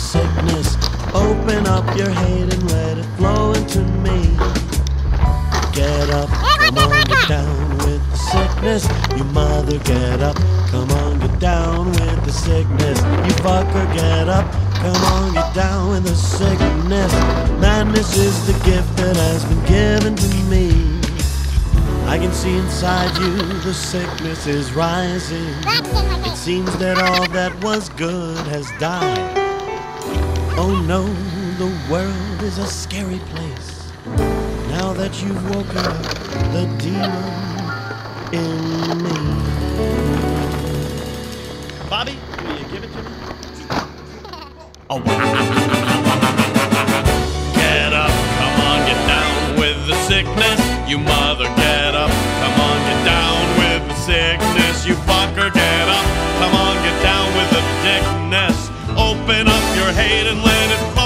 sickness. Open up your hate and let it flow into me. Get up, come on, get down with the sickness. You mother, get up, come on, get down with the sickness. You fucker, get up, come on, get down with the sickness. Madness is the gift that has been given to me. I can see inside you the sickness is rising. It seems that all that was good has died. Oh no, the world is a scary place. Now that you've woken up the demon in me. Bobby, will you give it to me? Oh. Get up, come on, get down with the sickness. You mother, get up, come on, get down with the sickness. You fucker, get up, come on, get down with the dickness. Open up your hate and let it fall.